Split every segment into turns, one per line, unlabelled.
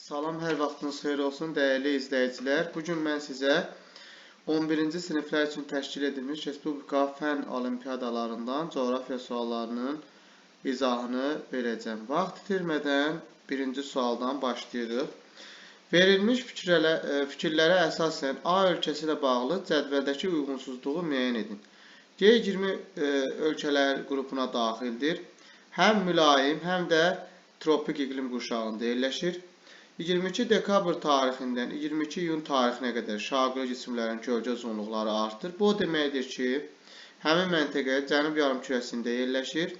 Salam, hər vaxtınız xeyir olsun, dəyərli izləyicilər. Bugün mən sizə 11-ci siniflər üçün təşkil edilmiş Respublika Fən Olimpiadalarından coğrafiya suallarının izahını verəcəm. Vaxt itirmədən birinci sualdan başlayırıq. Verilmiş fikirlərə əsasən A ölkəsi ilə bağlı cədvəldəki uyğunsuzluğu müəyyən edin. G20 ölkələr qrupuna daxildir. Həm mülayim, həm də tropik iqlim qurşağında yerləşir. 22 dekabr tarixindən 22 iyun tarixinə qədər şaquli cisimlərin gölcə uzunluqları artır. Bu o deməkdir ki, həmin məntəqə cənub yarımkürəsində yerləşir.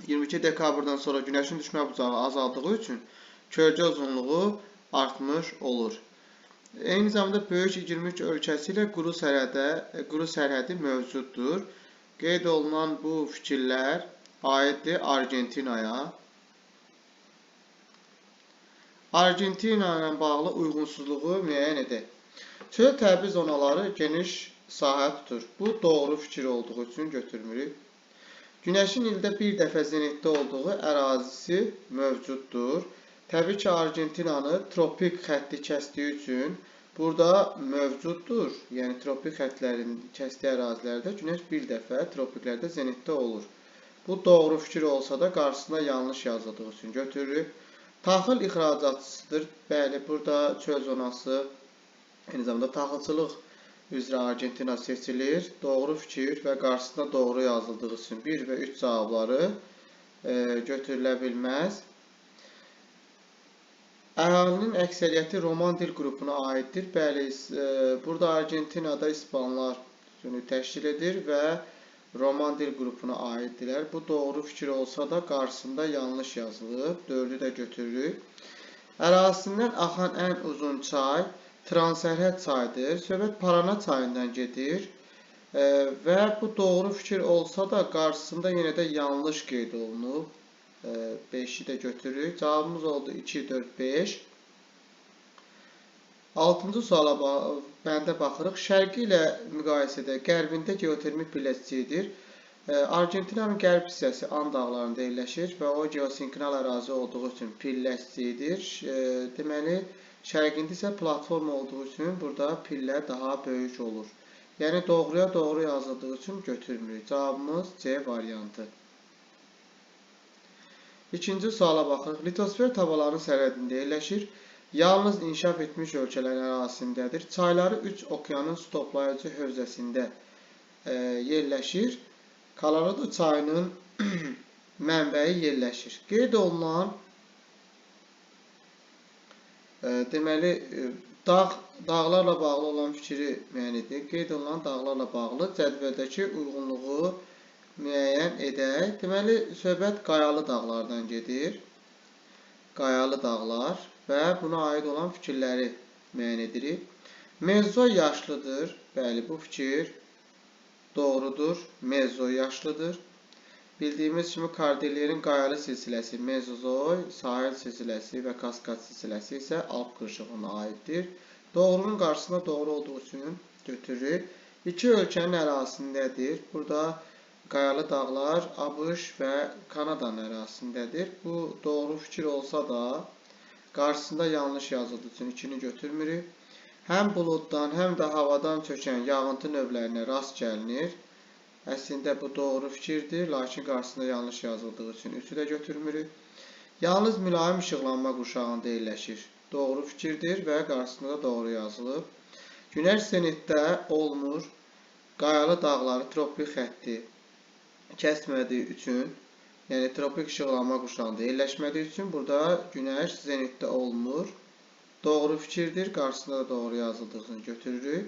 22 dekabrdan sonra günəşin düşmə bucağı azaldığı üçün gölcə uzunluğu artmış olur. Eyni zamanda böyük 23 ölkəsi ilə quru sərhədi mövcuddur. Qeyd olunan bu fikirlər aiddir Argentinaya. Argentina ilə bağlı uyğunsuzluğu müəyyən edək. Çöl təbii zonaları geniş sahə tutur. Bu doğru fikir olduğu üçün götürmürük. Günəşin ildə bir dəfə zenitdə olduğu ərazisi mövcuddur. Təbii ki, Argentinanı tropik xətti kəsdiyi üçün burada mövcuddur. Yəni, tropik xəttlərin kəsdiyi ərazilərdə günəş bir dəfə tropiklərdə zenitdə olur. Bu doğru fikir olsa da qarşısına yanlış yazıldığı üçün götürürük. Taxıl ixracatçısıdır. Bəli, burada çöl zonası, eyni zamanda taxılçılıq üzrə Argentina seçilir. Doğru fikir və qarşısında doğru yazıldığı üçün 1 və 3 cavabları götürülə bilməz. Əhalinin əksəriyyəti roman dil qrupuna aiddir. Bəli, burada Argentinada İspanlar təşkil edir və roman dil qrupuna aiddirlər. Bu doğru fikir olsa da qarşısında yanlış yazılıb. 4'ü də götürürük. Ərazisindən axan ən uzun çay Transsərhəd çayıdır. Söhbət Parana çayından gedir. Və bu doğru fikir olsa da qarşısında yenə də yanlış qeyd olunub. 5'i də götürürük. Cavabımız oldu 2, 4, 5. 6-cı suala bəndə baxırıq. Şərqi ilə müqayisədə qərbində geotermik birləşicidir. Argentinanın qərb hissəsi And dağlarında yerləşir və o geosinkronal ərazi olduğu üçün birləşicidir. Deməli, şərqində isə platform olduğu üçün burada pillə daha böyük olur. Yəni, doğruya doğru yazıldığı üçün götürmürük. Cavabımız C variantı. İkinci suala baxırıq. Litosfer tavalarının sərhədində yerləşir. Yalnız inkişaf etmiş ölkələrin ərazisindədir. Çayları 3 okeanın su toplayıcı hövzəsində yerləşir. Kolorado çayının mənbəyi yerləşir. Qeyd olunan deməli dağlarla bağlı olan fikri müəyyən edir. Qeyd olunan dağlarla bağlı cədvəldəki uyğunluğu müəyyən edək. Deməli, söhbət qayalı dağlardan gedir. Qayalı dağlar və buna aid olan fikirləri müəyyən edirik. Mezoy yaşlıdır. Bəli, bu fikir doğrudur. Mezoy yaşlıdır. Bildiyimiz kimi Kordillerin qayalı silsiləsi Mezozoy, sahil silsiləsi və Kaskad silsiləsi isə Alp qırşığına aiddir. Doğrunun qarşısında doğru olduğu üçün götürürük. İki ölkənin ərazisindədir. Burada qayalı dağlar ABŞ və Kanadanın ərazisindədir. Bu doğru fikir olsa da qarşısında yanlış yazıldığı üçün 2'ni götürmürük. Həm buluddan, həm də havadan çökən yağıntı növlərinə rast gəlinir. Əslində bu doğru fikirdir, lakin qarşısında yanlış yazıldığı üçün 3'ü də götürmürük. Yalnız mülayim işıqlanma qurşağında yerləşir. Doğru fikirdir və qarşısında da doğru yazılıb. Günəş zenitdə olmur. Qayalı dağları tropik xətti kəsmədiyi üçün, yəni tropik işıqlanma qurşağında yerləşmədiyi üçün burada günəş zenitdə olmur. Doğru fikirdir, qarşısında da doğru yazıldığı üçün götürürük.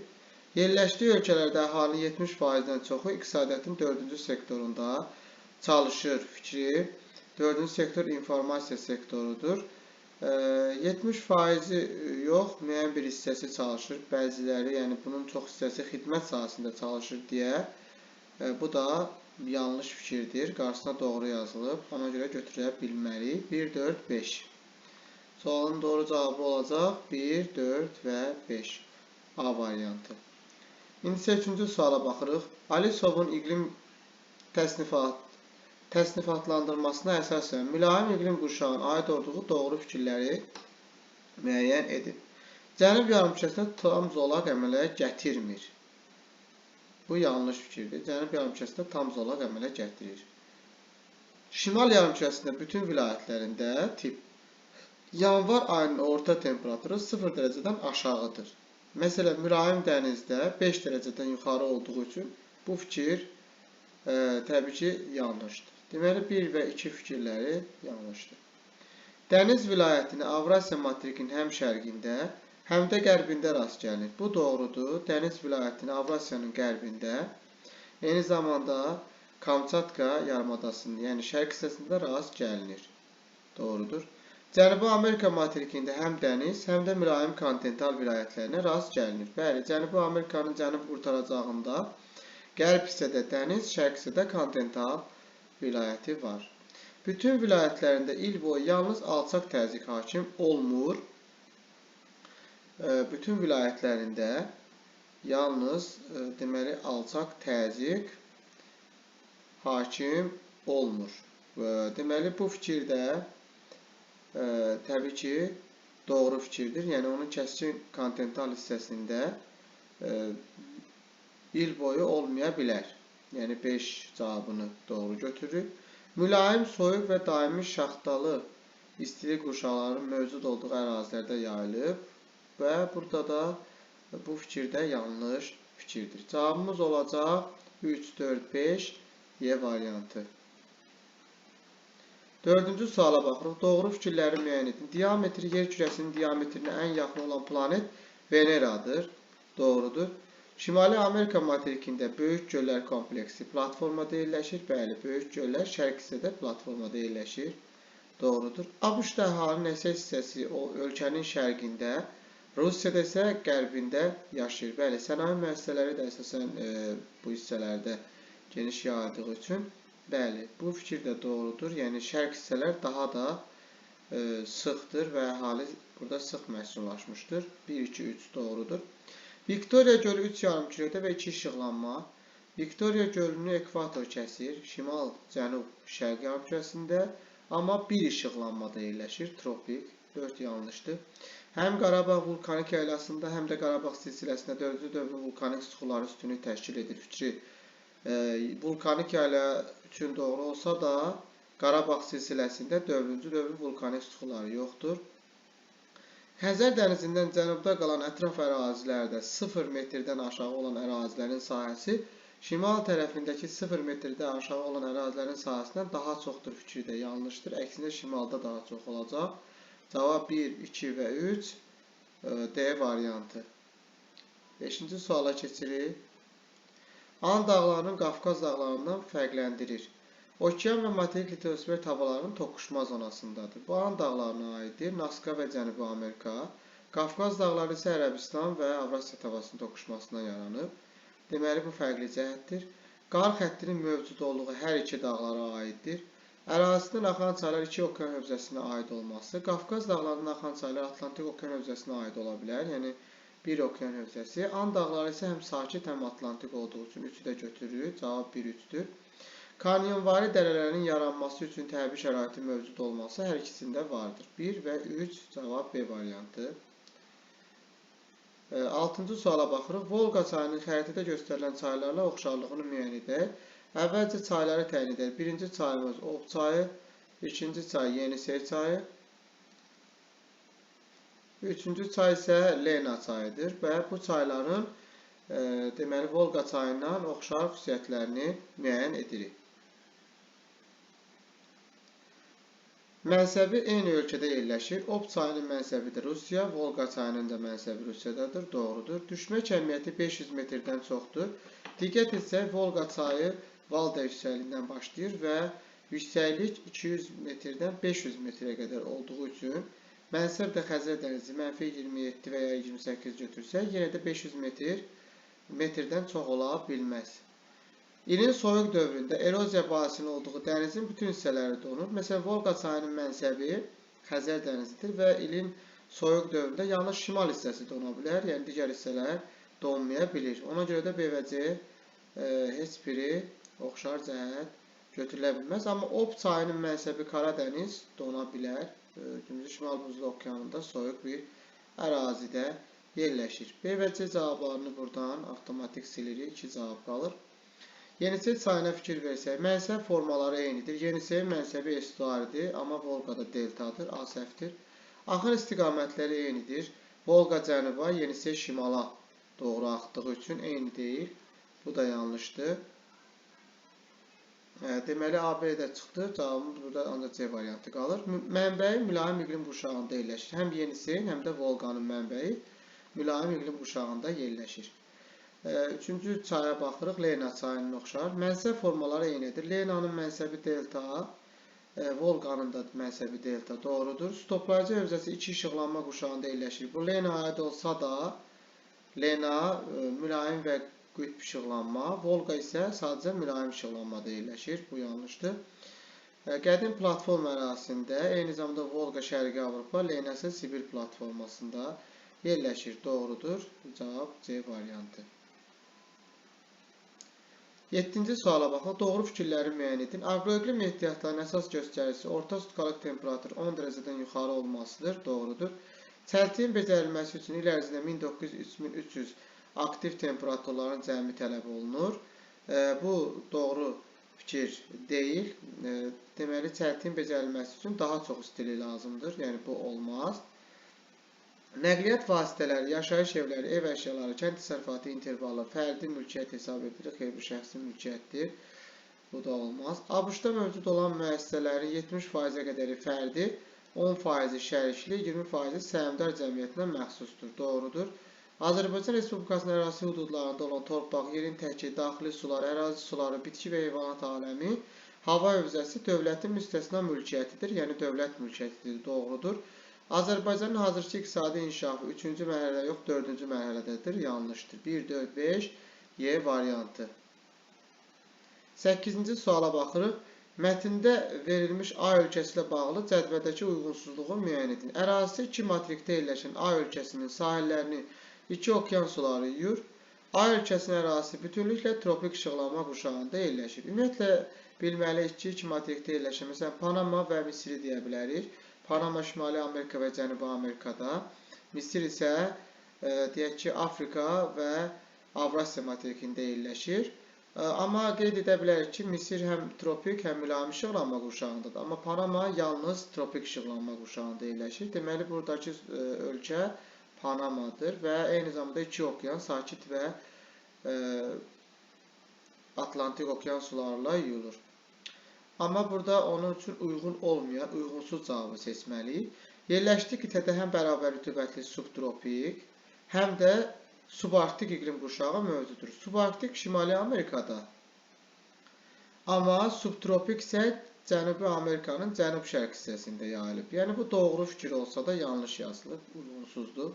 Yerləşdiyi ölkələrdə əhalinin 70%-dən çoxu iqtisadiyyatın 4-cü sektorunda çalışır fikri. 4-cü sektor informasiya sektorudur. 70%-i yox, müəyyən bir hissəsi çalışır. Bəziləri, yəni bunun çox hissəsi xidmət sahəsində çalışır deyə. Bu da yanlış fikirdir. Qarşısına doğru yazılıb. Ona görə götürə bilməliyik. 1, 4, 5. Sualın doğru cavabı olacaq 1, 4 və 5. A variantı. İndi 3-cü suala baxırıq. Alisovun iqlim təsnifatlandırmasına əsasən mülayim iqlim qurşağına aid olduğu doğru fikirləri müəyyən edin. Cənub yarımkürəsində tam zolaq əmələ gətirmir. Bu yanlış fikirdir. Cənub yarımkürəsində tam zolaq əmələ gətirir. Şimal yarımkürəsində bütün vilayətlərində yanvar ayının orta temperaturu 0 dərəcədən aşağıdır. Məsələn, mülayim dənizdə 5 dərəcədən yuxarı olduğu üçün bu fikir təbii ki, yanlışdır. Deməli, 1 və 2 fikirləri yanlışdır. Dəniz vilayətini Avrasiya materikinin həm şərqində, həm də qərbində rast gəlinir. Bu doğrudur. Dəniz vilayətini Avrasiyanın qərbində, eyni zamanda Kamçatka yarımadasının, yəni şərq hissəsində rast gəlinir. Doğrudur. Cənubi Amerika materikində həm dəniz, həm də mülayim kontinental vilayətlərinə rast gəlinir. Bəli, Cənubi Amerikanın cənub qurtaracağında qərb hissədə dəniz, şərq hissədə kontinental vilayəti var. Bütün vilayətlərində il boyu yalnız alçaq təzyiq hakim olmur. Bütün vilayətlərində yalnız deməli alçaq təzyiq hakim olmur. Deməli bu fikir də təbii ki doğru fikirdir. Yəni onun kəskin kontinental hissəsində il boyu olmaya bilər. Yəni 5 cavabını doğru götürür. Mülayim, soyuq və daimi şaxtalı istilik qurşaqlarının mövcud olduğu ərazilərdə yayılıb və burada da bu fikirdə yanlış fikirdir. Cavabımız olacaq 3, 4, 5 Y variantı. Dördüncü suala baxırıq. Doğru fikirləri müəyyən edin. Diametri yer kürəsinin diametrinə ən yaxın olan planet Veneradır. Doğrudur. Şimali Amerika materikində böyük göllər kompleksi platformada yerləşir. Bəli, böyük göllər şərq hissədə platformada yerləşir. Doğrudur. ABŞ-da əhalinin əsas hissəsi o ölkənin şərqində, Rusiyada isə qərbində yaşayır. Bəli, sənaye müəssisələri də əsasən bu hissələrdə geniş yayıldığı üçün, bəli, bu fikir də doğrudur. Yəni şərq hissələr daha da sıxdır və əhali burada sıx məskunlaşmışdır. 1, 2, 3 doğrudur. Viktoriya gölü 3 yarımkürədə və 2 işıqlanma. Viktoriya gölünü ekvator kəsir, şimal, cənub, şərq yarımkürəsində, amma 1 işıqlanmada yerləşir, tropik. 4 yanlışdır. Həm Qarabağ vulkanik yaylasında, həm də Qarabağ silsiləsində 4-cü dövrün vulkanik süxurları üstünlük təşkil edir fikri. Vulkanik yayla üçün doğru olsa da, Qarabağ silsiləsində 4-cü dövrün vulkanik süxurları yoxdur. Xəzər dənizindən cənubda qalan ətraf ərazilərdə 0 metrdən aşağı olan ərazilərin sahəsi şimal tərəfindəki 0 metrdə aşağı olan ərazilərin sahəsindən daha çoxdur fikri də yanlışdır. Əksinə şimalda daha çox olacaq. Cavab 1, 2 və 3 D variantı. 5-ci suala keçirik. And dağlarının Qafqaz dağlarından fərqləndirir. Okean və materik litosfer havalarının toqquşma zonasındadır. Bu And dağlarına aiddir. Naska və Cənubi Amerika. Qafqaz dağları isə Ərəbistan və Avrasiya havasının toqquşmasından yaranıb. Deməli, bu fərqli cəhətdir. Qar xəttinin mövcud olduğu hər iki dağlara aiddir. Ərazisindən axan çaylar iki okean hövzəsinə aid olması. Qafqaz dağlarından axan çaylar Atlantik okean hövzəsinə aid ola bilər. Yəni, bir okean hövzəsi. And dağları isə həm sakit, həm Atlantik olduğu üçün 3-ü də götürür. Cavab 1-3-dür. Kanyonvari dərələrin yaranması üçün təbii şəraitin mövcud olması hər ikisində vardır. 1 və 3 cavab B variantı. 6-cı suala baxırıq. Volqa çayının xəritədə göstərilən çaylarla oxşarlığını müəyyən edək. Əvvəlcə çayları təyin edək. Birinci çayımız Ob çayı, ikinci çay Yenisey çayı, üçüncü çay isə Lena çayıdır və bu çayların deməli Volqa çayından oxşar xüsusiyyətlərini müəyyən edirik. Mənsəbi eyni ölkədə yerləşir. Ob çayının mənsəbi də Rusiya, Volqa çayının da mənsəbi Rusiyadadır. Doğrudur. Düşmə kəmiyyəti 500 metrdən çoxdur. Diqqət etsək, Volqa çayı Valda yüksəkliyindən başlayır və yüksəklik 200 metrdən 500 metrə qədər olduğu üçün mənsəb də Xəzər dənizi -27 və ya 28 götürsək, yenə də 500 metrdən çox ola bilməz. İlin soyuq dövründə eroziya bahisinin olduğu dənizin bütün hissələri donur. Məsələn, Volqa çayının mənsəbi Xəzər dənizidir və ilin soyuq dövründə yalnız şimal hissəsi dona bilər, yəni digər hissələr donmaya bilir. Ona görə də B və C heç biri oxşar cəhət götürülə bilməz. Amma Ob çayının mənsəbi Qaradəniz dona bilər. Gümrük Şimal Buzlu Okeanında soyuq bir ərazidə yerləşir. B və C cavablarını buradan avtomatik silirik. 2 cavab qalır. Yenisey çayına fikir versək, mənsəb formaları eynidir. Yenisey mənsəbi estuaridir, amma Volqada deltadır, A səhvdir. Axın istiqamətləri eynidir. Volqa cənuba, Yenisey şimala doğru axdığı üçün eyni deyil. Bu da yanlışdır. Deməli, AB-də çıxdı. Cavabımız burada ancaq C variantı qalır. Mənbəyi mülayim iqlim qurşağında yerləşir. Həm Yeniseyin, həm də Volqanın mənbəyi mülayim iqlim qurşağında yerləşir. Üçüncü çaya baxırıq. Lena çayının oxşar. Mənsəb formaları eynidir. Lenanın mənsəbi delta, Volqanın da mənsəbi delta doğrudur. Stoplayıcı hövzəsi iki işıqlanma qurşağında yerləşir. Bu Lenaya aid olsa da, Lena mülayim və qütb işıqlanma, Volqa isə sadəcə mülayim işıqlanmada yerləşir. Bu yanlışdır. Qədim platform ərazisində, eyni zamanda Volqa Şərqi Avropa, Lena isə Sibir platformasında yerləşir. Doğrudur. Cavab C variantı. 7-ci suala baxın. Doğru fikirləri müəyyən edin. Aqroiqlim ehtiyatlarının əsas göstəricisi orta sutkalıq temperatur 10 dərəcədən yuxarı olmasıdır. Doğrudur. Çəltiyin becərilməsi üçün il ərzində 1900-3300 aktiv temperaturların cəmi tələb olunur. Bu doğru fikir deyil. Deməli, çəltiyin becərilməsi üçün daha çox istilik lazımdır. Yəni, bu olmaz. Nəqliyyat vasitələri, yaşayış evləri, ev əşyaları, kənd təsərrüfatı intervalı, fərdi mülkiyyət hesab edilir. Xeyr, bu şəxsi mülkiyyətdir. Bu da olmaz. ABŞ-da mövcud olan müəssisələrin 70%-ə qədəri fərdi, 10%-i şərikli, 20%-i səhmdar cəmiyyətinə məxsusdur. Doğrudur. Azərbaycan Respublikasının ərazi hududlarında olan torpaq, yerin təki, daxili sular, ərazi suları, bitki və heyvanat aləmi, hava hövzəsi dövlətin müstəsna mülkiyyətidir, yəni dövlət mülkiyyətidir. Doğrudur. Azərbaycanın hazırki iqtisadi inkişafı 3-cü mərhələdə yox, 4-cü mərhələdədir. Yanlışdır. 1, 4, 5, Y variantı. 8-ci suala baxırıq. Mətndə verilmiş A ölkəsi ilə bağlı cədvəldəki uyğunsuzluğu müəyyən edin. Ərazisi 2 materikdə yerləşən A ölkəsinin sahillərini 2 okean suları yuyur. A ölkəsinin ərazisi bütünlüklə tropik işıqlanma qurşağında yerləşir. Ümumiyyətlə, bilməliyik ki, 2 materikdə yerləşən, məsələn, Panama və Misiri deyə bilərik. Panama Şimali Amerika və Cənubi Amerikada. Misir isə, deyək ki, Afrika və Avrasiya materikində yerləşir. Amma qeyd edə bilərik ki, Misir həm tropik, həm mülayim işıqlanma qurşağındadır. Amma Panama yalnız tropik işıqlanma qurşağında yerləşir. Deməli, buradakı ölkə Panamadır və eyni zamanda 2 okean, Sakit və Atlantik okean sularla yuyulur. Amma burada onun üçün uyğun olmayan, uyğunsuz cavabı seçməliyik. Yerləşdiyi qitədə həm bərabər rütubətli subtropik, həm də subarktik iqlim qurşağı mövcuddur. Subarktik Şimali Amerikada, amma subtropik isə Cənubi Amerikanın cənub-şərq hissəsində yayılıb. Yəni, bu doğru fikir olsa da yanlış yazılıb, uyğunsuzdur.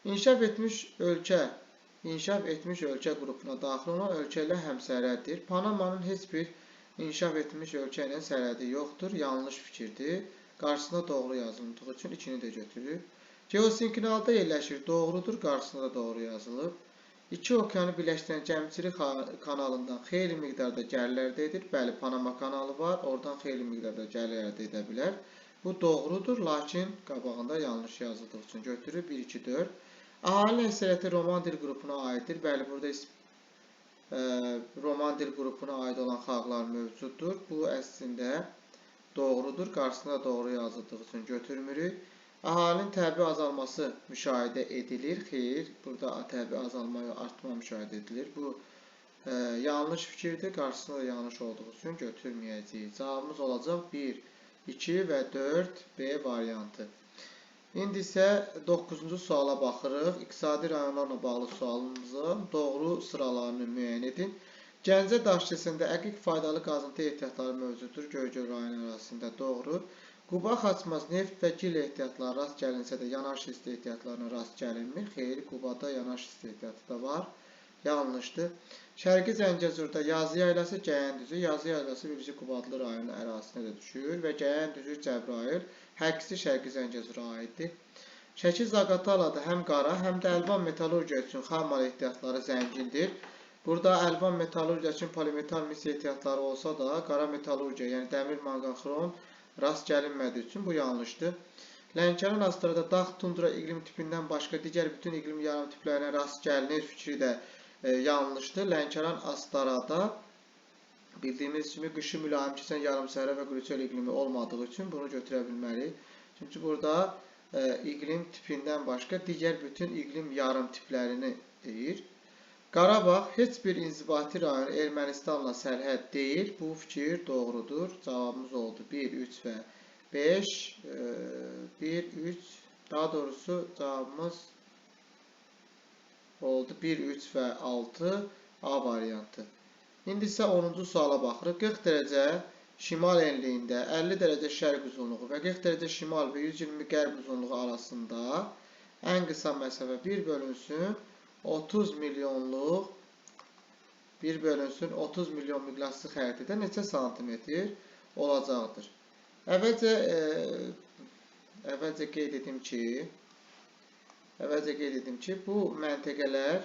İnkişaf etmiş ölkə qrupuna daxil olan ölkə ilə həmsərhəddir. Panamanın heç bir İnkişaf etmiş ölkə ilə sərhədi yoxdur. Yanlış fikirdir. Qarşısında doğru yazıldığı üçün 2-ni də götürür. Geosinklinalda yerləşir. Doğrudur. Qarşısında da doğru yazılıb. 2 okeanı birləşdirən gəmiçilik kanalından xeyli miqdarda gəlir əldə edir. Bəli, Panama kanalı var. Oradan xeyli miqdarda gəlir əldə edə bilər. Bu doğrudur. Lakin qabağında yanlış yazıldığı üçün götürür. 1, 2, 4. Əhalinin əksəriyyəti roman dil qrupuna aiddir. Bəli, burada roman dil qrupuna aid olan xalqlar mövcuddur. Bu əslində doğrudur. Qarşısında doğru yazıldığı üçün götürmürük. Əhalinin təbii azalması müşahidə edilir. Xeyr, burada təbii azalma, artma müşahidə edilir. Bu yanlış fikirdir. Qarşısında da yanlış olduğu üçün götürməyəcəyik. Cavabımız olacaq 1, 2 və 4 B variantı. İndi isə 9-cu suala baxırıq. İqtisadi rayonlarla bağlı sualımızın doğru sıralarını müəyyən edin. Gəncə daşkəsində əqiq faydalı qazıntı ehtiyatları mövcuddur. Göygöl rayonu ərazisində doğru. Quba, Xaçmaz, neft və gil ehtiyatları rast gəlinsə də yanaş isti ehtiyatlarına rast gəlinmir. Xeyr, Qubada yanaş isti ehtiyatı da var. Yanlışdır. Şərqi Zəngəzurda Yazı yaylası, Gəyəndüzü. Yazı yaylası Birinci Qubadlı rayonu ərazisinə də düşür və Gəyəndüzü, Cəbrayıl hər ikisi Şərqi Zəngəzura aiddir. Şəki Zaqatalada həm qara, həm də əlvan metallurgiya üçün xammal ehtiyatları zəngindir. Burada əlvan metallurgiya üçün polimetal mis ehtiyatları olsa da, qara metallurgiya, yəni dəmir, manqan, xrom rast gəlinmədiyi üçün bu yanlışdır. Lənkəran Astarada dağ tundra iqlim tipindən başqa digər bütün iqlim yarım tiplərinə rast gəlinir fikri də yanlışdır. Lənkəran Astarada bildiyimiz kimi qışı mülayim keçən yarımsəhra və quru çöl iqlimi olmadığı üçün bunu götürə bilmərik. Çünki burada iqlim tipindən başqa digər bütün iqlim yarım tiplərini deyir. Qarabağ heç bir inzibati rayon Ermənistanla sərhəd deyil. Bu fikir doğrudur. Cavabımız oldu 1, 3 və 5. 1, 3, daha doğrusu cavabımız oldu 1, 3 və 6 A variantı. İndi isə 10-cu suala baxırıq. 40 dərəcə şimal enliyində 50 dərəcə şərq uzunluğu və 40 dərəcə şimal və 120 qərb uzunluğu arasında ən qısa məsafə 1 bölünsün 30 milyonluq 1 bölünsün 30 milyon miqyaslı xəritədə neçə santimetr olacaqdır? Əvvəlcə qeyd edim ki, bu məntəqələr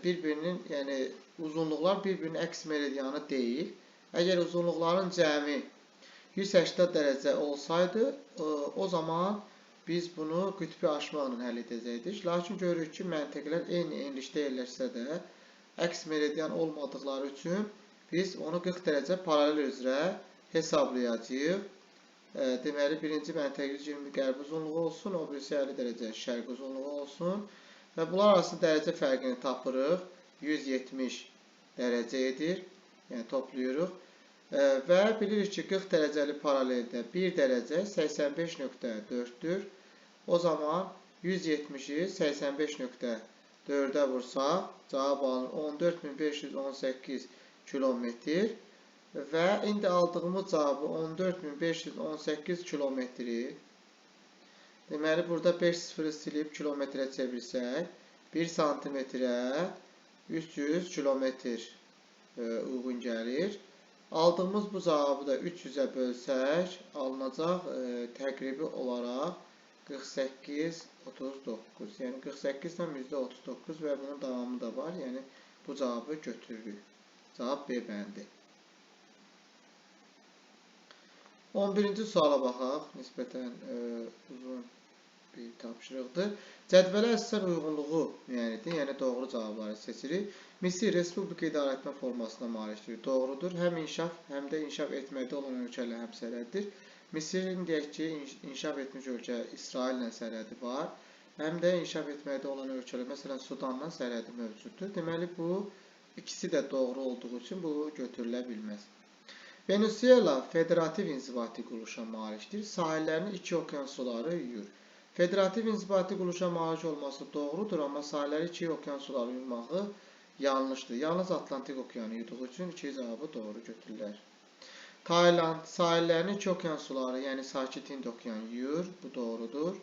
bir-birinin, yəni uzunluqlar bir-birinin əks meridianı deyil. Əgər uzunluqların cəmi 180 dərəcə olsaydı, o zaman biz bunu qütbi aşmaqla həll edəcəkdik. Lakin görürük ki, məntəqələr eyni enlikdə yerləşsə də, əks meridian olmadıqları üçün biz onu 40 dərəcə paralel üzrə hesablayacağıq. Deməli, birinci məntəqə 120 qərb uzunluğu olsun, o birisi 50 dərəcə şərq uzunluğu olsun. Və bunlar arasında dərəcə fərqini tapırıq. 170 dərəcə edir. Yəni, toplayırıq. Və bilirik ki, 40 dərəcəli paraleldə 1 dərəcə 85.4-dür. O zaman 170-i 85.4-ə vursaq, cavab alınır 14518 kilometr. Və indi aldığımız cavabı 14518 kilometri, deməli, burada 5 sıfırı silib kilometrə çevirsək, 1 santimetrə 300 kilometr uyğun gəlir. Aldığımız bu cavabı da 300-ə bölsək, alınacaq təqribi olaraq 48-39. Yəni 48 ilə %39 və bunun davamı da var. Yəni bu cavabı götürürük. Cavab B bəndi. 11-ci suala baxaq. Nisbətən uzun bir tapşırıqdır. Cədvələ əsasən uyğunluğu müəyyən, yəni doğru cavabları seçirik. Misir Respublika idarəetmə formasına malikdir. Doğrudur. Həm inkişaf, həm də inkişaf etməkdə olan ölkələrlə həmsərhəddir. Misirin deyək ki, inkişaf etmiş ölkə İsraillə sərhədi var. Həm də inkişaf etməkdə olan ölkələr, məsələn, Sudanla sərhədi mövcuddur. Deməli, bu ikisi də doğru olduğu üçün bu götürülə bilməz. Venezuela federativ inzibati quruluşa malikdir. Sahillərini iki okean suları yuyur. Federativ inzibati quruluşa malik olması doğrudur, amma sahilləri iki okean suları yuymağı yanlışdır. Yalnız Atlantik okeanı yuduğu üçün iki cavabı doğru götürürlər. Tayland sahillərini iki okean suları, yəni Sakit Hind okeanı yuyur. Bu doğrudur.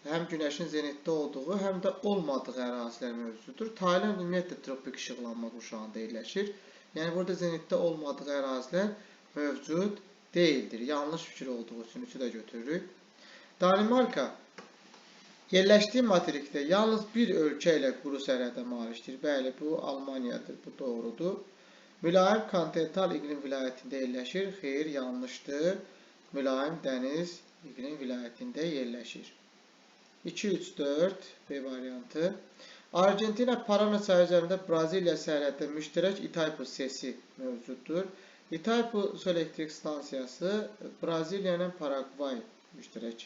Həm günəşin zenitdə olduğu, həm də olmadığı ərazilər mövcuddur. Tayland ümumiyyətlə tropik işıqlanma qurşağında yerləşir. Yəni burada zenitdə olmadığı ərazilər mövcud deyildir. Yanlış fikir olduğu üçün üçü də götürürük. Danimarka yerləşdiyi materikdə yalnız bir ölkə ilə quru sərhədə malikdir. Bəli, bu Almaniyadır. Bu doğrudur. Mülayim kontinental iqlim vilayətində yerləşir. Xeyr, yanlışdır. Mülayim dəniz iqlim vilayətində yerləşir. 2, 3, 4 B variantı. Argentina Parana çayı üzərində Braziliya sərhəddə müştərək Itaipu sesi mövcuddur. Itaipu su elektrik stansiyası Braziliya ilə Paragvay müştərək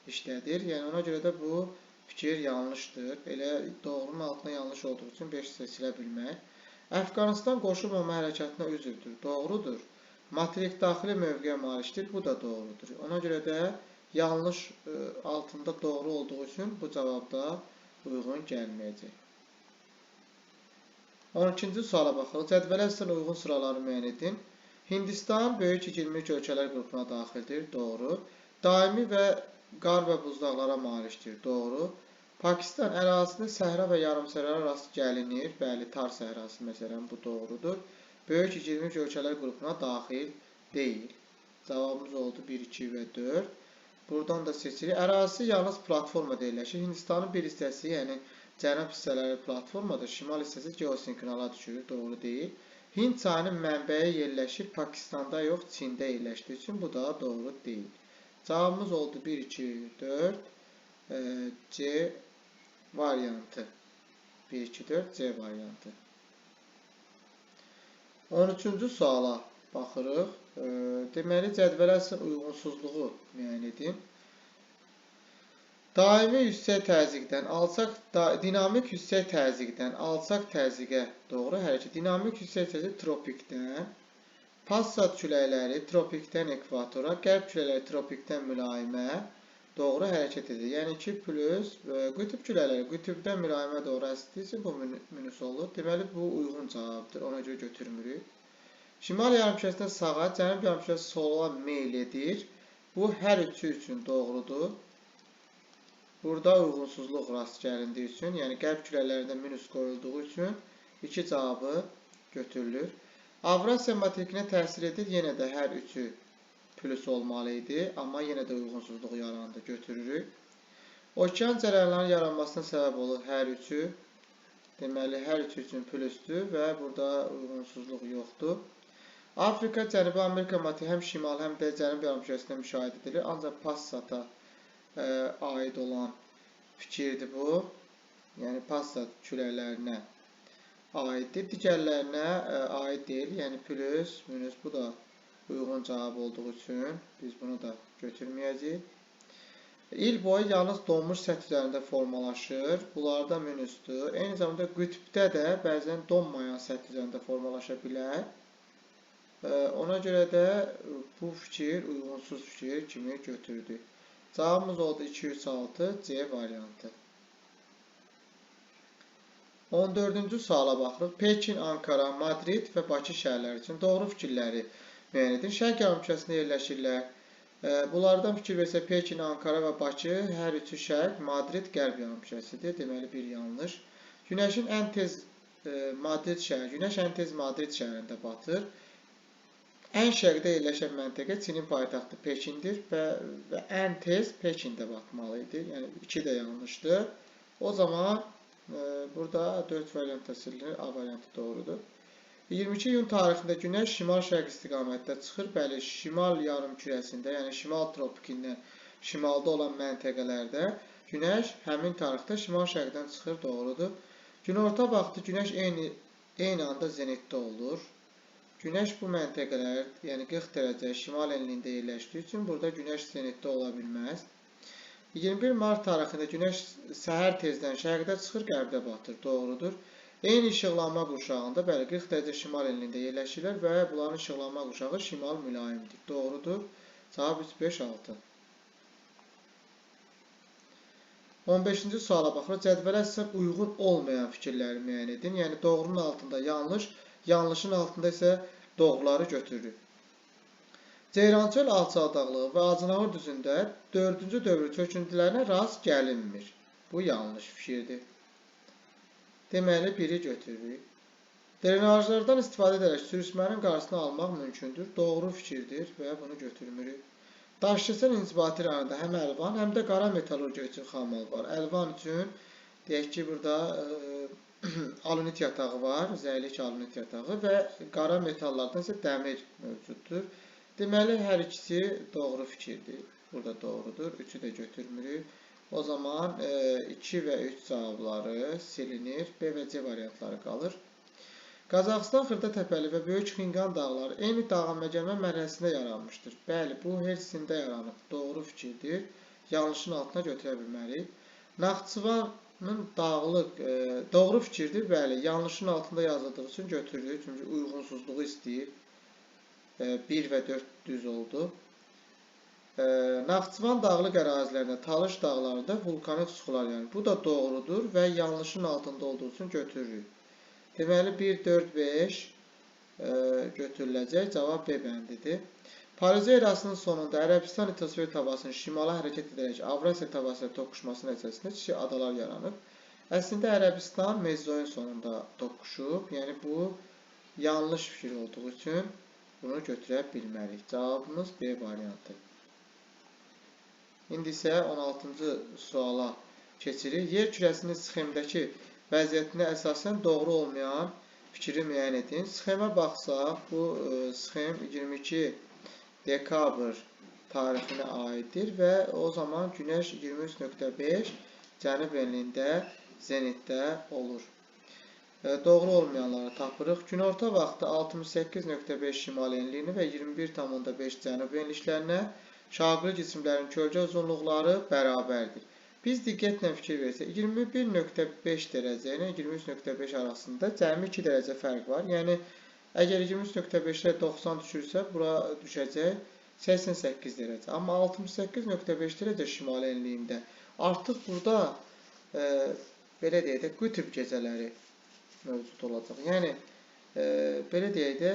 işlədir. Yəni ona görə də bu fikir yanlışdır. Elə doğrunun altına yanlış olduğu üçün 5 seçilə bilmək. Əfqanistan qoşulmama hərəkatına üzvdür. Doğrudur. Materik daxili mövqeyə malikdir. Bu da doğrudur. Ona görə də yanlış altında doğru olduğu üçün bu cavabda uyğun gəlməyəcək. 12-ci suala baxırıq. Cədvələ əsasən uyğun sıraları müəyyən edin. Hindistan böyük 23 ölkələr qrupuna daxildir. Doğru. Daimi və qar və buzlaqlara malikdir. Doğru. Pakistan ərazisində səhra və yarımsəhra rast gəlinir. Bəli, Tar səhrası məsələn bu doğrudur. Böyük 23 ölkələr qrupuna daxil deyil. Cavabımız oldu 1, 2 və 4. Buradan da seçirik. Ərazisi yalnız platformada yerləşir. Hindistanın bir hissəsi, yəni cənub hissələri platformadır. Şimal hissəsi geosinkronala düşür. Doğru deyil. Hind çayının mənbəyi yerləşir Pakistanda yox, Çində yerləşdiyi üçün bu da doğru deyil. Cavabımız oldu 1, 2, 4, C variantı. 1, 2, 4, C variantı. 13-cü suala baxırıq. Deməli, cədvələ uyğunsuzluğu müəyyən edin. Daimi yüksək təzyiqdən dinamik yüksək təzyiqdən alçaq təzyiqə doğru hərəkət. Dinamik yüksək təzyiq tropikdən, passat küləkləri tropikdən ekvatora, qərb küləkləri tropikdən mülayimə doğru hərəkət edir. Yəni 2 plus qütb küləkləri qütbdən mülayimə doğru əsdiyi üçün bu minus olur. Deməli, bu uyğun cavabdır. Ona görə götürmürük. Şimal yarımkürəsində sağa, cənub yarımkürəsi sola meyl edir. Bu hər üçü üçün doğrudur. Burada uyğunsuzluq rast gəlindiyi üçün, yəni qərb küləklərində minus qoyulduğu üçün 2 cavabı götürülür. Avrasiya materikinə təsir edir, yenə də hər üçü plus olmalı idi, amma yenə də uyğunsuzluq yarandı, götürürük. Okean cərəyanlarının yaranmasına səbəb olur hər üçü. Deməli, hər üçü üçün plusdur və burada uyğunsuzluq yoxdur. Afrika, Cənubi Amerika materiki həm şimal, həm də cənub yarımkürəsində müşahidə edilir, ancaq Passata aid olan fikirdir bu. Yəni Passat küləklərinə aiddir. Digərlərinə aid deyil. Yəni plus, minus bu da uyğun cavab olduğu üçün biz bunu da götürməyəcəyik. İl boyu yalnız donmuş səth üzərində formalaşır. Bunlarda minusdur. Eyni zamanda qütbdə də bəzən donmayan səth üzərində formalaşa bilər. Ona görə də bu fikir uyğunsuz fikir kimi götürdük. Cavabımız oldu 2, 3, 6, C variantı. 14-cü suala baxırıq. Pekin, Ankara, Madrid və Bakı şəhərləri üçün doğru fikirləri müəyyən edin. Şərq yarımkürəsində yerləşirlər. Bunlardan fikir versək, Pekin, Ankara və Bakı hər üçü şərq, Madrid qərb yarımkürəsidir. Deməli, bir yanlış. Günəş ən tez Madrid şəhərində batır. Ən şərqdə yerləşən məntəqə Çinin paytaxtı Pekindir və ən tez Pekində batmalı idi. Yəni 2 də yanlışdır. O zaman burada 4 variantda silinir, A variantı doğrudur. 22 iyun tarixində Günəş şimal-şərq istiqamətdə çıxır. Bəli, şimal yarımkürəsində, yəni şimal tropikindən şimalda olan məntəqələrdə Günəş həmin tarixdə şimal-şərqdən çıxır, doğrudur. Günorta vaxtı Günəş eyni anda zenitdə olur. Günəş bu məntəqələr, yəni 40 dərəcə şimal enliyində yerləşdiyi üçün burada Günəş zenitdə ola bilməz. 21 mart tarixində Günəş səhər tezdən şərqdə çıxır, qərbdə batır, doğrudur. Eyni işıqlanma qurşağında, bəli, 40 dərəcə şimal enliyində yerləşirlər və bunların işıqlanma qurşağı şimal mülayimdir, doğrudur. Cavab 3, 5, 6. 15-ci suala baxırıq. Cədvələ sizə uyğun olmayan fikirləri müəyyən edin. Yəni doğrunun altında yanlış, yanlışın altında isə doğruları götürürük. Ceyrançöl alçaqdağlığı və Acınavur düzündə 4-cü dövr çöküntülərinə rast gəlinmir. Bu yanlış fikirdir. Deməli, 1-i götürürük. Drenajlardan istifadə edərək sürüşmənin qarşısını almaq mümkündür. Doğru fikirdir və bunu götürmürük. Daşkəsən inzibati rayonunda həm əlvan, həm də qara metallurgiya üçün xamal var. Əlvan üçün, deyək ki, burada alunit yatağı var, zəylik alunit yatağı və qara metallardan isə dəmir mövcuddur. Deməli, hər ikisi doğru fikirdir. Burada doğrudur. 3-ü də götürmürük. O zaman 2 və 3 cavabları silinir. B və C variantları qalır. Qazaxıstan xırda təpəli və Böyük Xinqan dağları eyni dağılma-gəlmə mərhələsində yaranmışdır. Bəli, bu Helsində yaranıb. Doğru fikirdir. Yanlışın altına götürə bilməliyik. Naxçıvanın dağlıq doğru fikirdir. Bəli, yanlışın altında yazıldığı üçün götürürük. Çünki uyğunsuzluğu istəyir. 1 və 4 düz oldu. Naxçıvan dağlıq ərazilərində, Talış dağlarında vulkanik suxular yaranır. Bu da doğrudur və yanlışın altında olduğu üçün götürürük. Deməli, 1, 4, 5 götürüləcək. Cavab B bəndidir. Parizə erasının sonunda Ərəbistan litosfer tabasının şimala hərəkət edərək Avrasiya tabası ilə toqquşması nəticəsində kiçik adalar yaranıb. Əslində, Ərəbistan Mezozoikin sonunda toqquşub. Yəni, bu yanlış fikir olduğu üçün bunu götürə bilmərik. Cavabımız B variantı. İndi isə 16-cı suala keçirik. Yer kürəsinin sxemdəki vəziyyətinə əsasən doğru olmayan fikri müəyyən edin. Sxemə baxsaq, bu sxem 22 dekabr tarixinə aiddir və o zaman Günəş 23.5 cənub enliyində zenitdə olur. Doğru olmayanları tapırıq. Günorta vaxtı 68.5 şimal enliyini və 21.5 cənub enliklərinə şaqili cisimlərin kölgə uzunluqları bərabərdir. Biz diqqətlə fikir versək, 21.5 dərəcə ilə 23.5 arasında cəmi 2 dərəcə fərq var. Yəni, əgər 23.5-lə 90 düşürsə, bura düşəcək 88 dərəcə. Amma 68.5 dərəcə şimal enliyində artıq burada belə deyək də, qütb gecələri mövcud olacaq. Yəni, belə deyək də,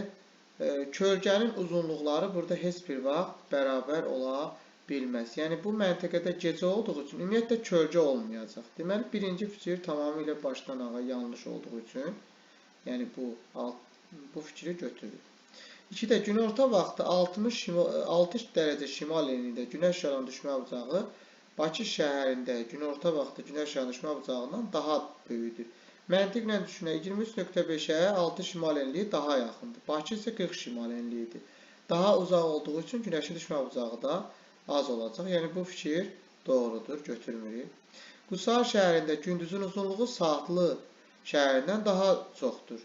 kölgənin uzunluqları burada heç bir vaxt bərabər ola bilməz. Yəni, bu məntəqədə gecə olduğu üçün ümumiyyətlə kölgə olmayacaq. Deməli, birinci fikir tamamilə başdan ağa yanlış olduğu üçün, yəni bu fikri götürür. 2-də günorta vaxtı 60 dərəcə şimal enliyində günəş şüalarının düşmə bucağı Bakı şəhərində günorta vaxtı günəş şüalarının düşmə bucağından daha böyükdür. Məntiqlə düşünək, 23.5-ə 6 şimal enliyi daha yaxındır. Bakı isə 40 şimal enliyidir. Daha uzaq olduğu üçün günəşin düşmə bucağı da az olacaq. Yəni, bu fikir doğrudur, götürmürük. Qusar şəhərində gündüzün uzunluğu Saatlı şəhərindən daha çoxdur.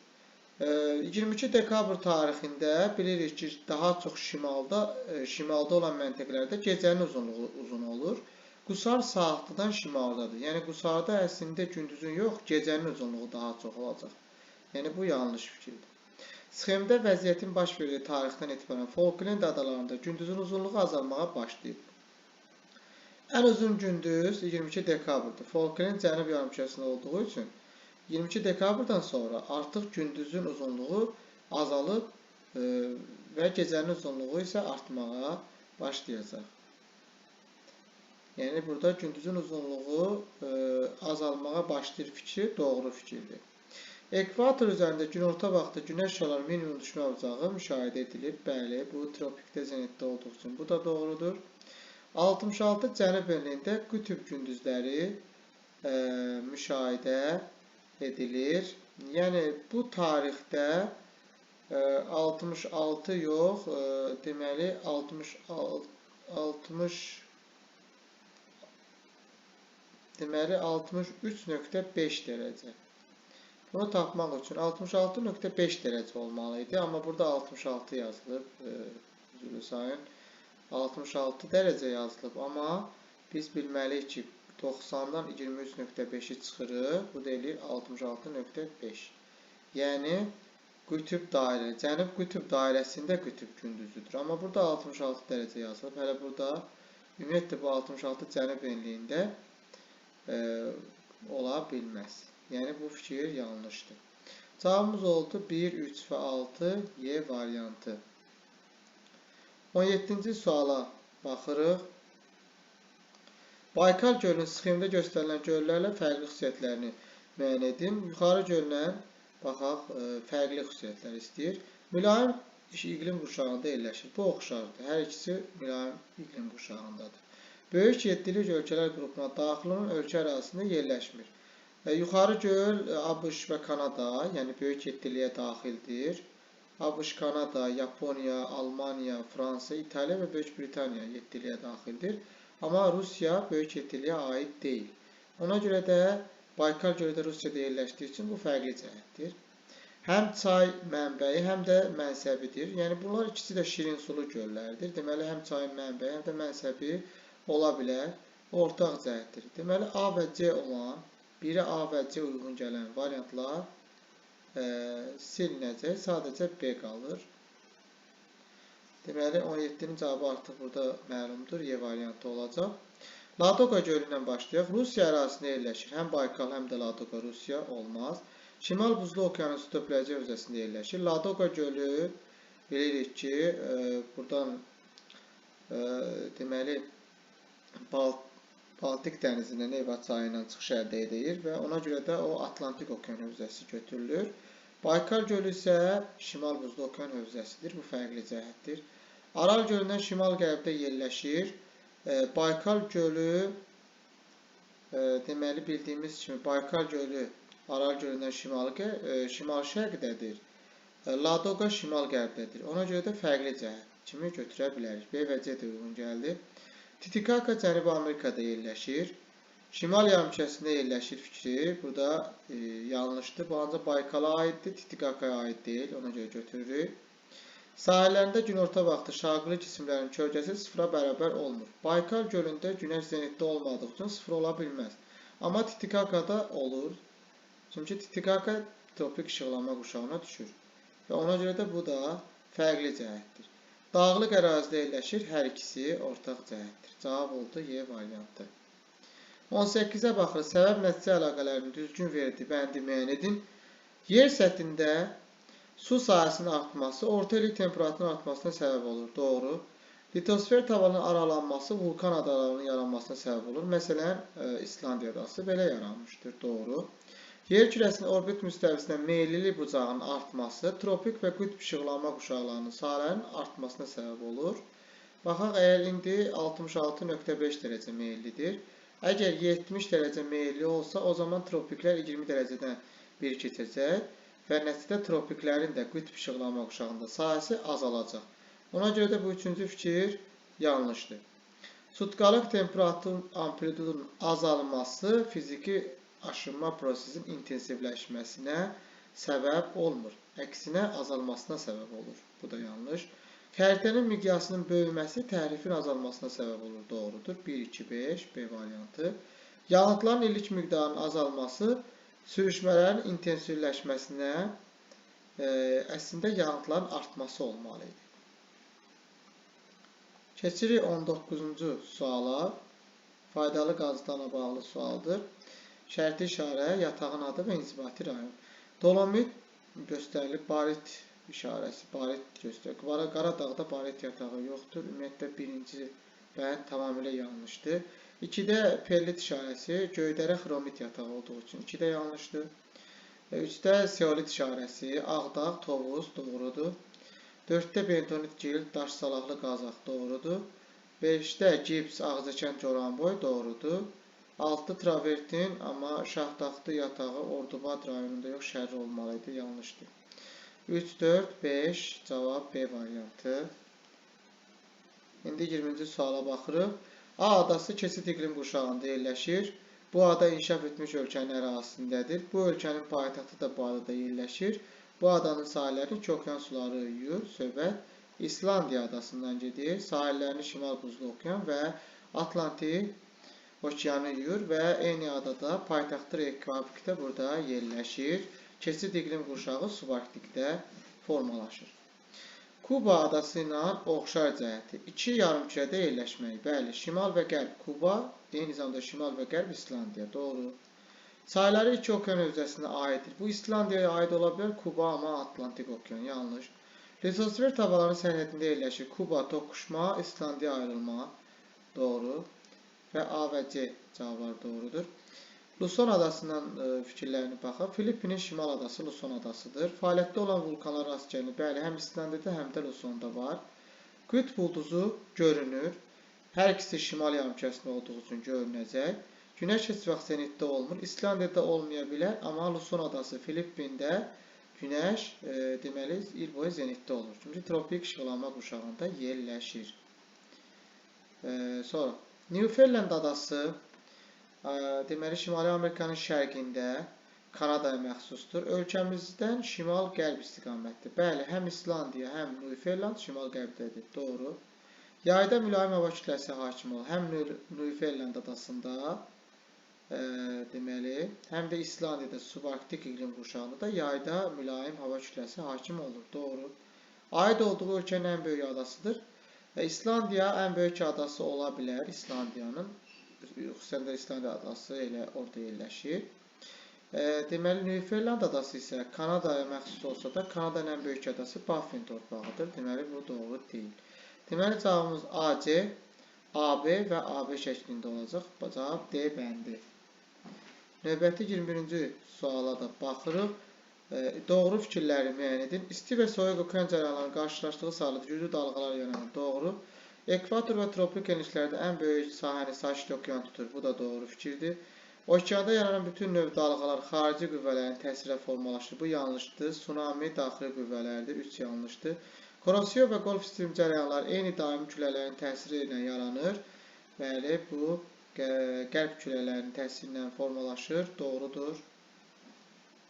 22 dekabr tarixində bilirik ki, daha çox şimalda olan məntəqələrdə gecənin uzunluğu uzun olur. Qusar Saatlıdan şimaldadır. Yəni, Qusarda əslində gündüzün yox, gecənin uzunluğu daha çox olacaq. Yəni, bu yanlış fikirdir. Sxemdə vəziyyətin baş verdiyi tarixdən etibarən Falkland adalarında gündüzün uzunluğu azalmağa başlayıb. Ən uzun gündüz 22 dekabrdır. Falkland cənub yarımkürəsində olduğu üçün 22 dekabrdan sonra artıq gündüzün uzunluğu azalıb və gecənin uzunluğu isə artmağa başlayacaq. Yəni, burada gündüzün uzunluğu azalmağa başlayır fikri doğru fikirdir. Ekvator üzərində günorta vaxtı günəş şüalarının minimum düşmə bucağı müşahidə edilir. Bəli, bu tropikdə zenitdə olduğu üçün bu da doğrudur. 66 cənub enliyində qütb gündüzləri müşahidə edilir. Yəni, bu tarixdə 66 yox, deməli 63.5 dərəcə. Bunu tapmaq üçün 66.5 dərəcə olmalı idi. Amma burada 66 yazılıb. Üzrlü sayın. 66 dərəcə yazılıb. Amma biz bilməliyik ki, 90-dan 23.5-i çıxırıq. Bu da eləyir 66.5. Yəni, qütb dairə. Cənub qütb dairəsində qütb gündüzüdür. Amma burada 66 dərəcə yazılıb. Hələ burada ümumiyyətlə bu 66 cənub enliyində ola bilməz. Yəni, bu fikir yanlışdır. Cavabımız oldu 1, 3 və 6 Y variantı. 17-ci suala baxırıq. Baykal gölünün sxemdə göstərilən göllərlə fərqli xüsusiyyətlərini müəyyən edin. Yuxarı göllə baxaq, fərqli xüsusiyyətlər istəyir. Mülayim iqlim qurşağında yerləşir. Bu oxşardır. Hər ikisi mülayim iqlim qurşağındadır. Böyük yeddilik ölkələr qrupuna daxil olan ölkə ərazisində yerləşmir. Yuxarı göl ABŞ və Kanada, yəni böyük yeddiliyə daxildir. ABŞ, Kanada, Yaponiya, Almaniya, Fransa, İtaliya və Böyük Britaniya yeddiliyə daxildir. Amma Rusiya böyük yeddiliyə aid deyil. Ona görə də Baykal gölü də Rusiyada yerləşdiyi üçün bu fərqli cəhətdir. Həm çay mənbəyi, həm də mənsəbidir. Yəni, bunlar ikisi də şirin sulu göllərdir. Deməli, həm çayın mənbəyi, həm də mənsəbi ola bilər. Ortaq cəhətdir. Deməli, A və C olan, biri A və C uyğun gələn variantlar silinəcək. Sadəcə B qalır. Deməli, 17-nin cavabı artıq burada məlumdur. Y variantı olacaq. Ladoqa gölü ilə başlayaq. Rusiya ərazisində yerləşir. Həm Baykal, həm də Ladoqa Rusiya olmaz. Şimal Buzlu Okyanus Töpləci hövzəsində yerləşir. Ladoqa gölü bilirik ki, buradan deməli, Baltik dənizində Neva çayı ilə çıxış əldə edir və ona görə də o Atlantik Okean hövzəsi götürülür. Baykal gölü isə Şimal Buzlu Okean hövzəsidir. Bu fərqli cəhətdir. Aral gölündən şimal-qərbdə yerləşir. Baykal gölü deməli bildiyimiz kimi Baykal gölü Aral gölündən şimal-şərqdədir. Ladoqa şimal-qərbdədir. Ona görə də fərqli cəhət kimi götürə bilərik. B və C də uyğun gəldi. Titicaca Cənubi Amerikada yerləşir. Şimal yarımkürəsində yerləşir fikri burada yanlışdır. Bu ancaq Baykala aiddir, Titicaca'ya aid deyil. Ona görə götürürük. Sahillərində günorta vaxtı şaqlı cisimlərin kölgəsi sıfıra bərabər olmur. Baykal gölündə günəş zenitdə olmadığı üçün sıfır ola bilməz. Amma Titicaca'da olur. Çünki Titicaca tropik işıqlanma quşağına düşür. Və ona görə də bu da fərqli cəhətdir. Dağlıq ərazidə yerləşir, hər ikisi ortaq cəhətdir. Cavab oldu Y variantı. 18-ə baxırıq. Səbəb nəticə əlaqələrini düzgün verdi, bəndi müəyyən edin. Yer səthində su sahəsinin artması orta illik temperaturun artmasına səbəb olur. Doğru. Litosfer tavanının aralanması vulkan adalarının yaranmasına səbəb olur. Məsələn, İslandiya adası belə yaranmışdır. Doğru. Yer kürəsinin orbit müstəvisinə meyillilik bucağının artması tropik və qütb işıqlanma quşaqlarının sahələrinin artmasına səbəb olur. Baxaq, əgər indi 66.5 dərəcə meyillidir. Əgər 70 dərəcə meyilli olsa, o zaman tropiklər 20 dərəcədən bir keçəcək və nəticədə tropiklərin də qütb işıqlanma quşağında sahəsi azalacaq. Ona görə də bu üçüncü fikir yanlışdır. Sutkalıq temperatur amplitudunun azalması fiziki aşınma prosesinin intensivləşməsinə səbəb olmur. Əksinə azalmasına səbəb olur. Bu da yanlış. Xəritənin miqyasının böyüməsi təhrifin azalmasına səbəb olur. Doğrudur. 1, 2, 5, B variantı. Yağıntıların illik miqdarının azalması sürüşmələrin intensivləşməsinə əslində yağıntıların artması olmalı idi. Keçirik 19-cu suala. Faydalı qazılarla bağlı sualdır. Şərti işarə, yatağın adı və inzibati rayon. Dolomit göstərilib, barit işarəsi, barit göstərilib. Qaradağda barit yatağı yoxdur. Ümumiyyətlə birinci bənd tamamilə yanlışdır. 2-də perlit işarəsi, göydərə xromit yatağı olduğu üçün 2-də yanlışdır. 3-də seolit işarəsi, Ağdağ, Tovuz doğrudur. 4-də bentonit gild, daş salaqlı qazaq doğrudur. 5-də gips, Ağzəkən, Goranboy doğrudur. 6 travertin, amma Şahtaxtı yatağı Ordubad rayonunda yox, Şərri olmalıydı, yanlışdır. 3, 4, 5, cavab B variantı. İndi 20-ci suala baxırıq. A adası keçid iqlim qurşağında yerləşir. Bu ada inkişaf etmiş ölkənin ərazisindədir. Bu ölkənin paytaxtı da bu adada yerləşir. Bu adanın sahilləri iki okean suları yuyur. Söhbət İslandiya adasından gedir. Sahillərini Şimal Buzlu Okean və Atlantik okeanı yuyur və eyni adada paytaxtı Reykjavik də burada yerləşir. Keçid iqlim qurşağı subarktikdə formalaşır. Kuba adası ilə oxşar cəhəti. İki yarımkürədə yerləşmək. Bəli, şimal və qərb Kuba, eyni zamanda şimal və qərb İslandiya. Doğru. Sahələri iki okean hövzəsinə aiddir. Bu İslandiyaya aid ola bilər, Kuba amma Atlantik okean. Yanlış. Litosfer tabalarının sərhədində yerləşir. Kuba toqquşma, İslandiya ayrılma. Doğru. Və A və C cavablar doğrudur. Luson adasından fikirlərini baxaq. Filippinin şimal adası Luson adasıdır. Fəaliyyətdə olan vulkanlar rast gəlinir. Bəli, həm İslandiyada, həm də Lusonda var. Qütb ulduzu görünür. Hər ikisi şimal yarımkürəsində olduğu üçün görünəcək. Günəş heç vaxt zenitdə olmur. İslandiyada olmaya bilər, amma Luson adası Filippində günəş deməli il boyu zenitdə olur. Çünki tropik işıqlanma qurşağında yerləşir. Sonra Newfoundland adası deməli Şimali Amerikanın şərqində Kanadaya məxsusdur. Ölkəmizdən şimal-qərb istiqamətdir. Bəli, həm İslandiya, həm Newfoundland şimal-qərbdədir. Doğru. Yayda mülayim hava kütləsi hakim olur. Həm Newfoundland adasında deməli, həm də İslandiyada subarktik iqlim qurşağında da yayda mülayim hava kütləsi hakim olur. Doğru. Aid olduğu ölkənin ən böyük adasıdır. İslandiya ən böyük adası ola bilər. İslandiyanın, xüsusən də İslandiya adası elə orada yerləşir. Deməli, Newfoundland adası isə Kanadaya məxsus olsa da, Kanadanın ən böyük adası Baffin torpağıdır. Deməli, bu doğru deyil. Deməli, cavabımız AC, AB və AB şəklində olacaq. Cavab D bəndi. Növbəti 21-ci suala da baxırıq. Doğru fikirləri müəyyən edin. İsti və soyuq okean cərəyanlarının qarşılaşdığı sahədə güclü dalğalar yaranır. Doğru. Ekvator və tropik enliklərdə ən böyük sahəni Sakit okean tutur. Bu da doğru fikirdir. Okeanda yaranan bütün növ dalğalar xarici qüvvələrin təsirlə formalaşır. Bu yanlışdır. Tsunami daxili qüvvələrdir. 3 yanlışdır. Korosiyon və Golf sistem cərəyanları eyni daimi külələrin təsiri ilə yaranır. Bəli, bu qərb külələrinin təsiri ilə formalaşır. Doğrudur.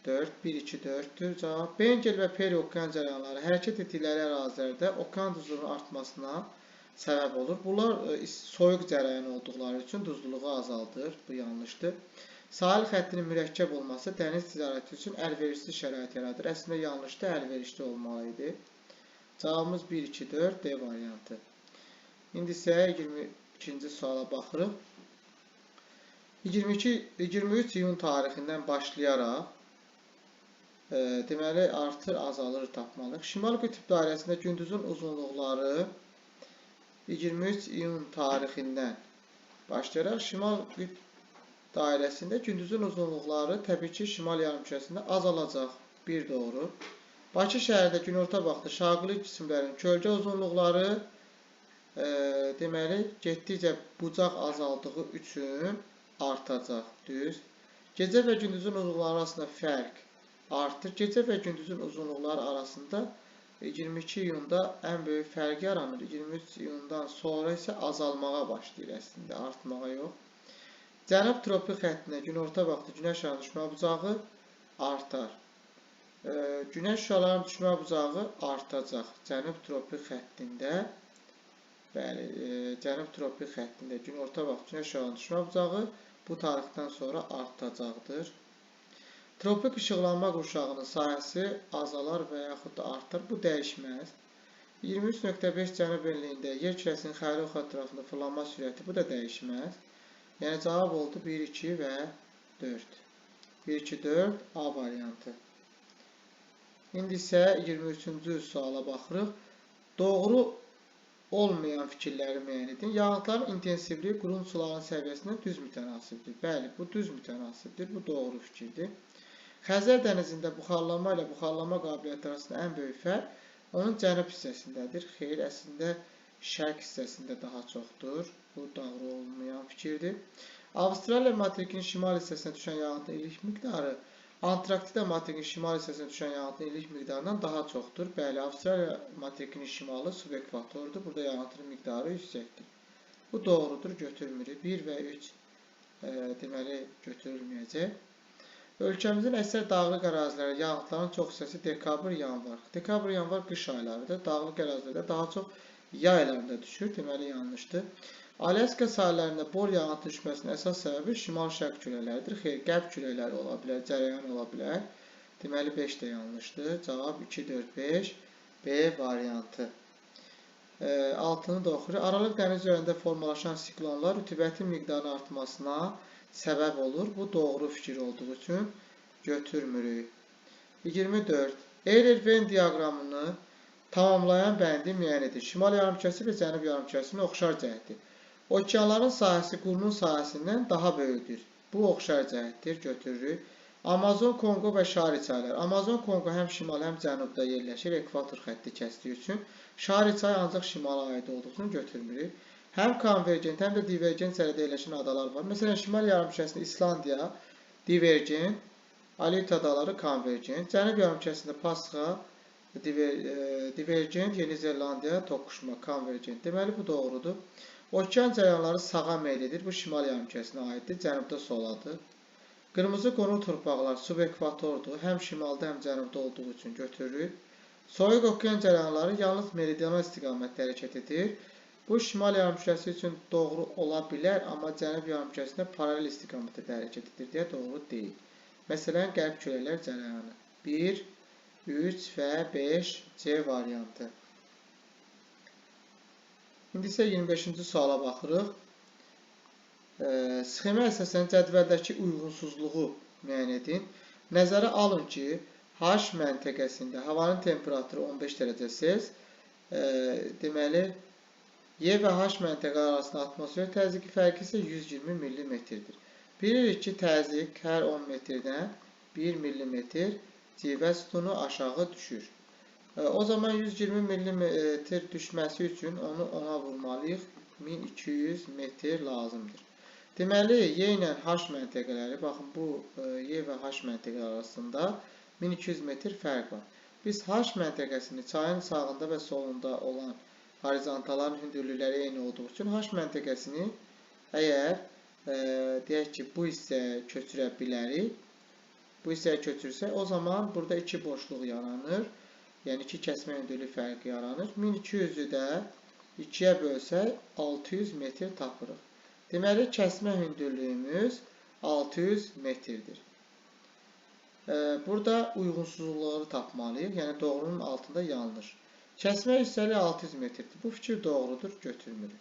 4, 1, 2, 4'tür cavab. Bengel və Peri okean cərəyanları hərəkət etdikləri ərazilərdə okean duzluluğunun artmasına səbəb olur. Bunlar soyuq cərəyan olduqları üçün duzluluğu azaldır. Bu yanlışdır. Sahil xəttinin mürəkkəb olması dəniz ticarəti üçün əlverişli şərait yaradır. Əslində yanlışdır, əlverişli olmalı idi. Cavabımız 1, 2, 4 D variantı. İndi isə 22-ci suala baxırıq. 23 iyun tarixindən başlayaraq deməli artır, azalır tapmalıyıq. Şimal qütb dairəsində gündüzün uzunluqları 23 iyun tarixindən başlayaraq şimal qütb dairəsində gündüzün uzunluqları təbii ki, şimal yarımkürəsində azalacaq. Bir doğru. Bakı şəhərdə günorta vaxtı şaquli cisimlərin kölgə uzunluqları deməli getdikcə bucaq azaldığı üçün artacaq. Düz. Gecə və gündüzün uzunluqları arasında fərq artır. Gecə və gündüzün uzunluqları arasında 22 iyunda ən böyük fərq yaranır. 23 iyundan sonra isə azalmağa başlayır əslində, artmağa yox. Cənub tropik xəttinə günorta vaxtı günəş şüalarının düşmə bucağı artar. Günəş şüalarının düşmə bucağı artacaq. Cənub tropik xəttində, bəli, Cənub tropik xəttində günorta vaxtı günəş şüalarının düşmə bucağı bu tarixdən sonra artacaqdır. Tropik işıqlanma qurşağının sahəsi azalar və yaxud da artar. Bu dəyişməz. 23.5 cənub enliyində yer kürəsinin xəri ox ətrafında fırlanma sürəti. Bu da dəyişməz. Yəni cavab oldu 1, 2 və 4. 1, 2, 4 A variantı. İndi isə 23-cü suala baxırıq. Doğru olmayan fikirləri müəyyən edin. Yağıntıların intensivliyi qurun suların səviyyəsindən düz mütənasibdir. Bəli, bu düz mütənasibdir. Bu doğru fikirdir. Xəzər dənizində buxarlanma ilə buxarlanma qabiliyyəti arasında ən böyük fərq onun cənub hissəsindədir. Xeyr, əslində şərq hissəsində daha çoxdur. Bu doğru olmayan fikirdir. Avstraliya materikinin şimal hissəsinə düşən yağıntının illik miqdarı Antarktida materikinin şimal hissəsinə düşən yağıntının illik miqdarından daha çoxdur. Bəli, Avstraliya materikinin şimalı subekvatordur. Burada yağıntının miqdarı yüksəkdir. Bu doğrudur, götürmürük. 1 və 3 deməli götürülməyəcək. Ölkəmizin əksər dağlıq əraziləri yağıntıların çox hissəsi dekabr-yanvar. Dekabr-yanvar qış aylarıdır. Dağlıq ərazilərdə daha çox yay aylarında düşür. Deməli yanlışdır. Alyaska sahillərində bol yağıntı düşməsinin əsas səbəbi şimal-şərq küləkləridir. Xeyr, qərb küləkləri ola bilər, cərəyan ola bilər. Deməli 5 də yanlışdır. Cavab 2, 4, 5 B variantı. Altını da oxuyuruq. Aralıq dəniz üzərində formalaşan siklonlar rütubətin miqdarının artmasına səbəb olur. Bu doğru fikir olduğu üçün götürmürük. 24. Euler-Venn diaqramını tamamlayan bəndi müəyyən edir. Şimal yarımkürəsi və cənub yarımkürəsinin oxşar cəhəti. Okeanların sahəsi qurunun sahəsindən daha böyükdür. Bu oxşar cəhətdir, götürürük. Amazon, Kongo və Şari çayları. Amazon, Kongo həm şimal, həm cənubda yerləşir, ekvator xətti kəsdiyi üçün. Şari çayı ancaq şimala aid olduğu üçün götürmürük. Həm konvergent, həm də divergent sərhəddə yerləşən adalar var. Məsələn, şimal yarımkürəsində İslandiya divergent, Aleut adaları konvergent. Cənub yarımkürəsində Pasxa divergent, Yeni Zelandiya toqquşma konvergent. Deməli bu doğrudur. Okean cərəyanları sağa meyl edir. Bu şimal yarımkürəsinə aiddir. Cənubda soladır. Qırmızı qonur torpaqlar subekvatordur. Həm şimalda, həm cənubda olduğu üçün götürürük. Soyuq okean cərəyanları yalnız meridional istiqamətdə hərəkət edir. Bu şimal yarımkürəsi üçün doğru ola bilər, amma cənub yarımkürəsində paralel istiqamətdə hərəkət edir deyə doğru deyil. Məsələn, qərb küləklər cərəyanı. 1, 3 və 5 C variantı. İndi isə 25-ci suala baxırıq. Sxemə əsasən cədvəldəki uyğunsuzluğu müəyyən edin. Nəzərə alın ki, H məntəqəsində havanın temperaturu 15 dərəcə Celsius, deməli, Y və H məntəqə arasında atmosfer təzyiqi fərqi isə 120 mm-dir. Bilirik ki, təzyiq hər 10 metrdən 1 mm civə sütunu aşağı düşür. O zaman 120 mm düşməsi üçün onu 10-a vurmalıyıq. 1200 metr lazımdır. Deməli, Y ilə H məntəqələri, baxın bu Y və H məntəqələri arasında 1200 metr fərq var. Biz H məntəqəsini çayın sağında və solunda olan horizontalların hündürlükləri eyni olduğu üçün H məntəqəsini əgər deyək ki, bu hissəyə köçürə bilərik, bu hissəyə köçürsək, o zaman burada iki boşluq yaranır. Yəni, iki kəsmə hündürlük fərqi yaranır. 1200-ü də 2-yə bölsək, 600 metr tapırıq. Deməli, kəsmə hündürlüyümüz 600 metrdir. Burada uyğunsuzluqları tapmalıyıq. Yəni, doğrunun altında yanlış. Kəsmə hissəli 600 metrdir. Bu fikir doğrudur, götürmürük.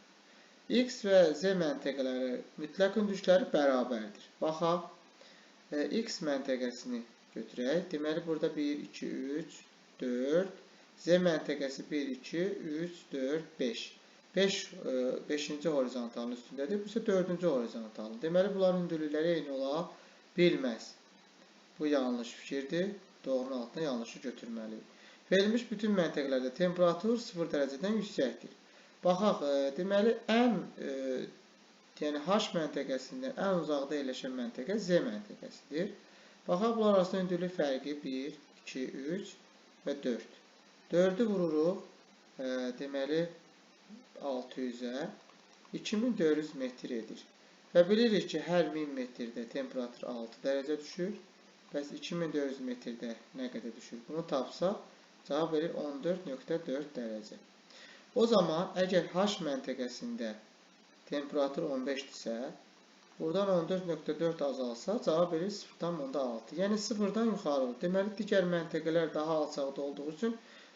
X və Z məntəqələri mütləq hündürlükləri bərabərdir. Baxaq, X məntəqəsini götürək. Deməli, burada 1, 2, 3, 4. Z məntəqəsi 1, 2, 3, 4, 5. 5-ci horizontalın üstündədir. Bu isə 4-cü horizontalın. Deməli, bunların hündürlükləri eyni ola bilməz. Bu yanlış fikirdir. Doğrunun altına yanlışı götürməliyik. Verilmiş bütün məntəqələrdə temperatur 0 dərəcədən yüksəkdir. Baxaq, deməli, yəni H məntəqəsindən ən uzaqda yerləşən məntəqə Z məntəqəsidir. Baxaq, bunlar arasında hündürlük fərqi 1, 2, 3 və 4. 4-ü vururuq, deməli, 600-ə 2400 metr edir. Və bilirik ki, hər 1000 metrdə temperatur 6 dərəcə düşür. Bəs 2400 metrdə nə qədər düşür? Bunu tapsaq, cavab verir 14,4 dərəcə. O zaman, əgər H məntəqəsində temperatur 15-dirsə, buradan 14,4 azalsa, cavab verir 0,6. Yəni 0-dan yuxarı olur. Deməli, digər məntəqələr daha alçaqda olduğu üçün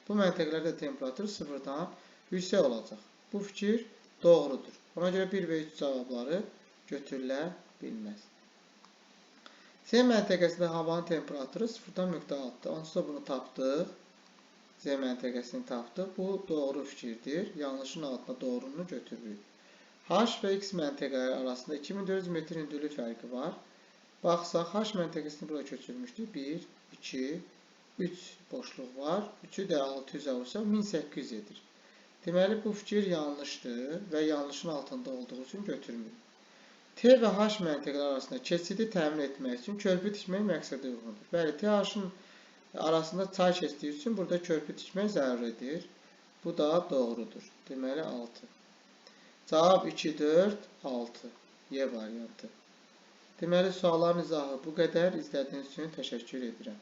bu məntəqələrdə temperatur 0-dan yüksək olacaq. Bu fikir doğrudur. Ona görə 1 və 3 cavabları götürülə bilməz. Z məntəqəsində havanın temperaturu 0,6-dır. Onsuz da bunu tapdıq. Z məntəqəsini tapdıq. Bu doğru fikirdir. Yanlışın altına doğrunu götürürük. H və X məntəqələri arasında 2400 metr hündürlük fərqi var. Baxsaq, H məntəqəsini bura köçürmüşdük. 1, 2, 3 boşluq var. 3-ü də 600-ə vursaq 1800 edir. Deməli, bu fikir yanlışdır və yanlışın altında olduğu üçün götürmürük. T və H məntəqələri arasında keçidi təmin etmək üçün körpü tikmək məqsədə uyğundur. Bəli, T, H-ın arasında çay keçdiyi üçün burada körpü tikmək zəruridir. Bu da doğrudur. Deməli, 6. Cavab 2, 4, 6. Y variantı. Deməli, sualların izahı bu qədər. İzlədiyiniz üçün təşəkkür edirəm.